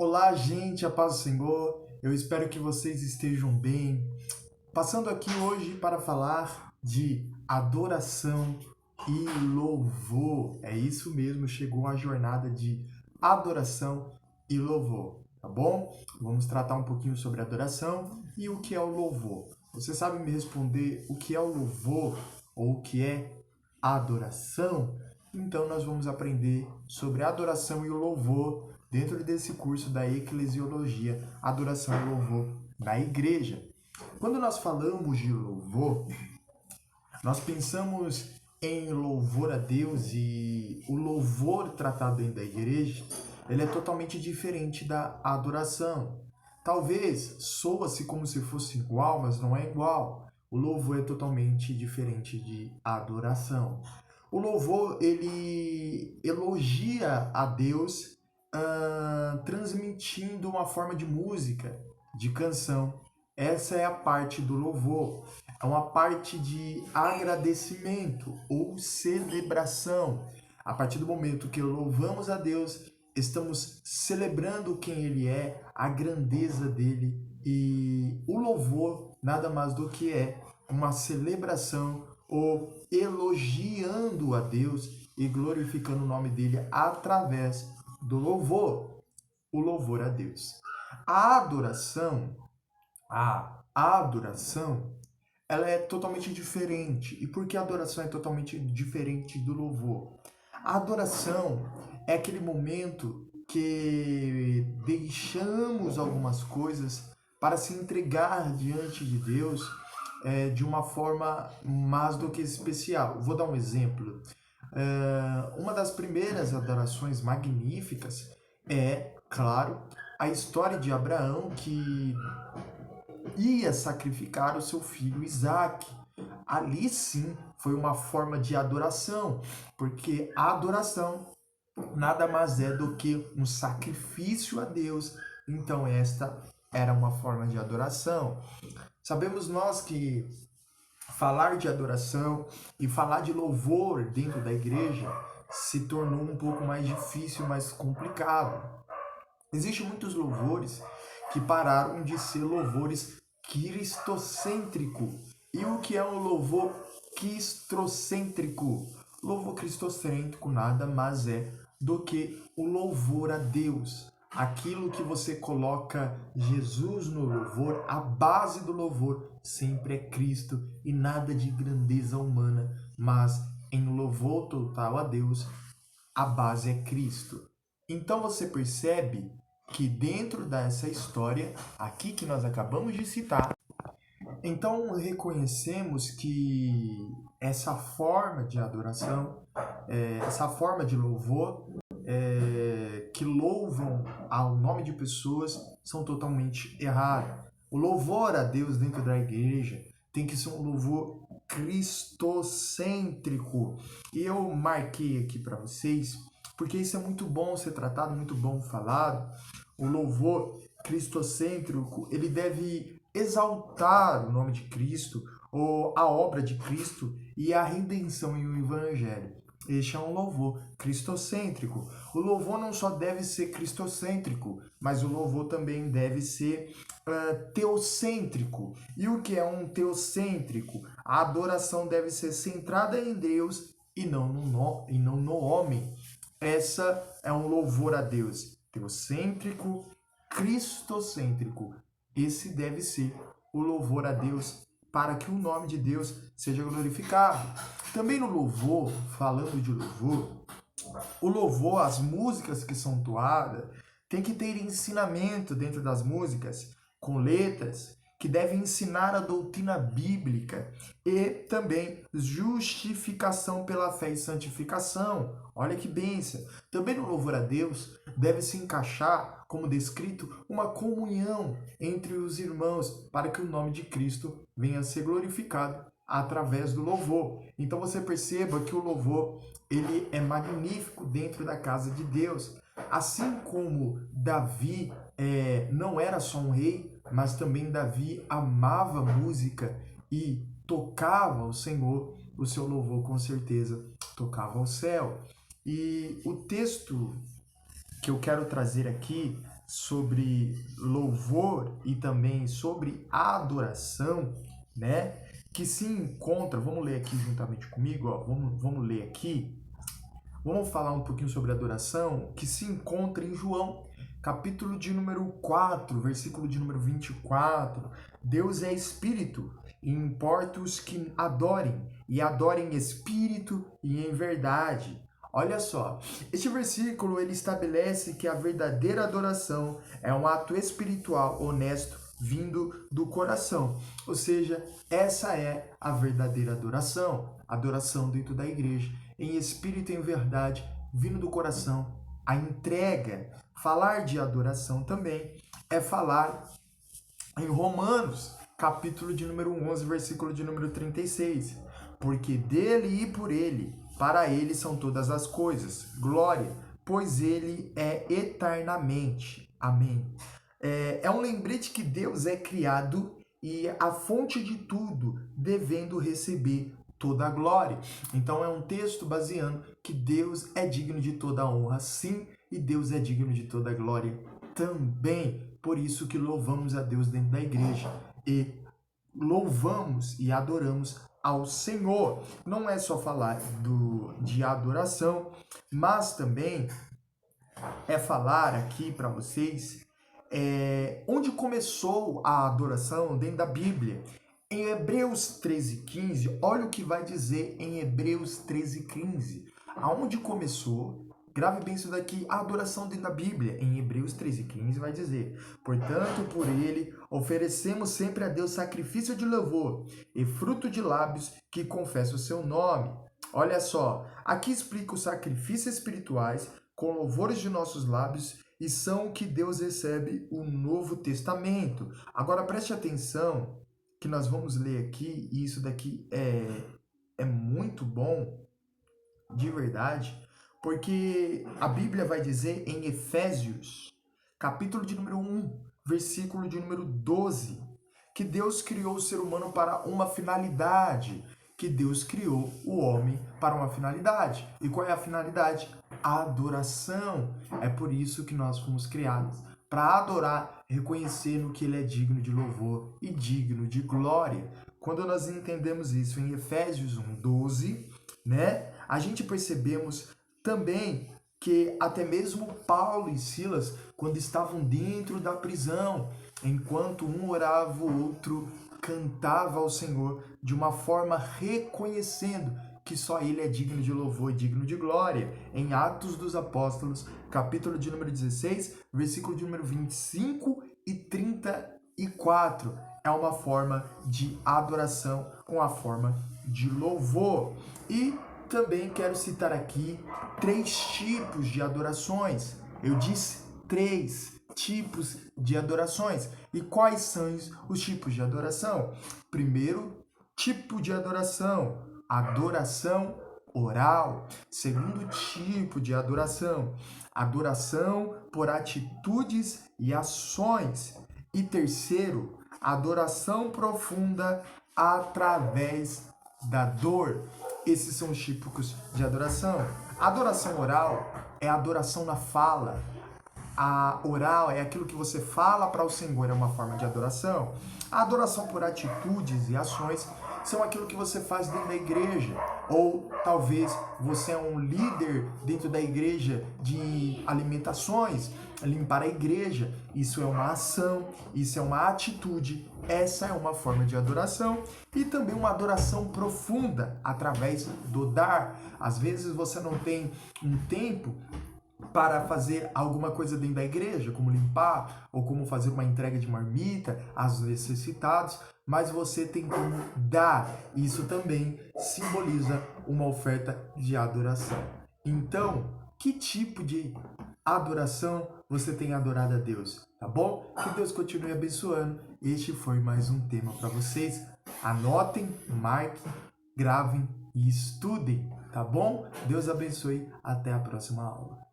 Olá, gente, a paz do Senhor. Eu espero que vocês estejam bem. Passando aqui hoje para falar de adoração e louvor. É isso mesmo, chegou a jornada de adoração e louvor, tá bom? Vamos tratar um pouquinho sobre adoração e o que é o louvor. Você sabe me responder o que é o louvor ou o que é a adoração? Então nós vamos aprender sobre a adoração e o louvor dentro desse curso da eclesiologia, adoração e louvor na igreja. Quando nós falamos de louvor, nós pensamos em louvor a Deus e o louvor tratado dentro da igreja, ele é totalmente diferente da adoração. Talvez soa-se como se fosse igual, mas não é igual. O louvor é totalmente diferente de adoração. O louvor, ele elogia a Deus, transmitindo uma forma de música, de canção. Essa é a parte do louvor. É uma parte de agradecimento ou celebração. A partir do momento que louvamos a Deus, estamos celebrando quem Ele é, a grandeza dele. E o louvor nada mais do que é uma celebração ou elogiando a Deus e glorificando o nome dele através do louvor, o louvor a Deus. A adoração, a adoração, ela é totalmente diferente. E por que a adoração é totalmente diferente do louvor? A adoração é aquele momento que deixamos algumas coisas para se entregar diante de Deus de uma forma mais do que especial. Vou dar um exemplo. Uma das primeiras adorações magníficas é, claro, a história de Abraão que ia sacrificar o seu filho Isaque. Ali sim foi uma forma de adoração, porque a adoração nada mais é do que um sacrifício a Deus. Então esta era uma forma de adoração. Sabemos nós que falar de adoração e falar de louvor dentro da igreja se tornou um pouco mais difícil, mais complicado. Existem muitos louvores que pararam de ser louvores cristocêntrico. E o que é um louvor cristocêntrico? Louvor cristocêntrico nada mais é do que o louvor a Deus. Aquilo que você coloca Jesus no louvor, a base do louvor sempre é Cristo e nada de grandeza humana, mas em louvor total a Deus, a base é Cristo. Então você percebe que dentro dessa história, aqui que nós acabamos de citar, então reconhecemos que essa forma de adoração, essa forma de louvor, que louvam ao nome de pessoas, são totalmente erradas. O louvor a Deus dentro da igreja tem que ser um louvor cristocêntrico. E eu marquei aqui para vocês, porque isso é muito bom ser tratado, muito bom falado. O louvor cristocêntrico, ele deve exaltar o nome de Cristo, ou a obra de Cristo e a redenção e o evangelho. Este é um louvor cristocêntrico. O louvor não só deve ser cristocêntrico, mas o louvor também deve ser teocêntrico. E o que é um teocêntrico? A adoração deve ser centrada em Deus e não no homem. Essa é um louvor a Deus. Teocêntrico, cristocêntrico. Esse deve ser o louvor a Deus para que o nome de Deus seja glorificado. Também no louvor, falando de louvor, o louvor, as músicas que são toadas, tem que ter ensinamento dentro das músicas, com letras, que devem ensinar a doutrina bíblica e também justificação pela fé e santificação. Olha que bênção! Também no louvor a Deus deve se encaixar, como descrito, uma comunhão entre os irmãos para que o nome de Cristo venha a ser glorificado através do louvor. Então você perceba que o louvor ele é magnífico dentro da casa de Deus. Assim como Davi não era só um rei, mas também Davi amava música e tocava o Senhor, o seu louvor com certeza tocava ao céu. E o texto que eu quero trazer aqui sobre louvor e também sobre adoração, né? Que se encontra, vamos ler aqui juntamente comigo, ó, vamos ler aqui. Vamos falar um pouquinho sobre adoração, que se encontra em João, capítulo de número 4, versículo de número 24. Deus é espírito, e importa os que adorem, e adorem em espírito e em verdade. Olha só, este versículo ele estabelece que a verdadeira adoração é um ato espiritual honesto vindo do coração. Ou seja, essa é a verdadeira adoração dentro da igreja, em espírito e em verdade, vindo do coração. A entrega, falar de adoração também é falar em Romanos, capítulo de número 11, versículo de número 36. Porque dele e por ele, para ele são todas as coisas. Glória, pois ele é eternamente. Amém. É um lembrete que Deus é criado e a fonte de tudo, devendo receber toda a glória. Então é um texto baseando que Deus é digno de toda a honra, sim, e Deus é digno de toda a glória também. Por isso que louvamos a Deus dentro da igreja e louvamos e adoramos ao Senhor. Não é só falar de adoração, mas também é falar aqui para vocês onde começou a adoração dentro da Bíblia. Em Hebreus 13:15, olha o que vai dizer em Hebreus 13:15. Aonde começou, grave bem isso daqui, a adoração dentro da Bíblia. Em Hebreus 13:15 vai dizer: portanto, por ele, oferecemos sempre a Deus sacrifício de louvor e fruto de lábios que confessam o seu nome. Olha só, aqui explica os sacrifícios espirituais com louvores de nossos lábios e são o que Deus recebe o Novo Testamento. Agora preste atenção que nós vamos ler aqui, e isso daqui é muito bom, de verdade, porque a Bíblia vai dizer em Efésios, capítulo de número 1, versículo de número 12, que Deus criou o ser humano para uma finalidade, que Deus criou o homem para uma finalidade. E qual é a finalidade? A adoração. É por isso que nós fomos criados, para adorar, reconhecendo que ele é digno de louvor e digno de glória. Quando nós entendemos isso em Efésios 1:12, né, a gente percebemos também que até mesmo Paulo e Silas, quando estavam dentro da prisão, enquanto um orava, o outro cantava ao Senhor de uma forma reconhecendo que só ele é digno de louvor e digno de glória. Em Atos dos Apóstolos, capítulo de número 16, versículo de número 25 e 34. É uma forma de adoração, uma forma de louvor. E também quero citar aqui 3 tipos de adorações. Eu disse 3 tipos de adorações. E quais são os tipos de adoração? Primeiro tipo de adoração, adoração oral. Segundo tipo de adoração, adoração por atitudes e ações. E terceiro, adoração profunda através da dor. Esses são os tipos de adoração. A adoração oral é a adoração na fala. A oral é aquilo que você fala para o Senhor, é uma forma de adoração. A adoração por atitudes e ações são aquilo que você faz dentro da igreja. Ou talvez você é um líder dentro da igreja de alimentações, limpar a igreja. Isso é uma ação, isso é uma atitude, essa é uma forma de adoração. E também uma adoração profunda através do dar. Às vezes você não tem um tempo para fazer alguma coisa dentro da igreja, como limpar ou como fazer uma entrega de marmita aos necessitados, mas você tem como dar. Isso também simboliza uma oferta de adoração. Então, que tipo de adoração você tem adorado a Deus? Tá bom? Que Deus continue abençoando. Este foi mais um tema para vocês. Anotem, marquem, gravem e estudem, tá bom? Deus abençoe. Até a próxima aula.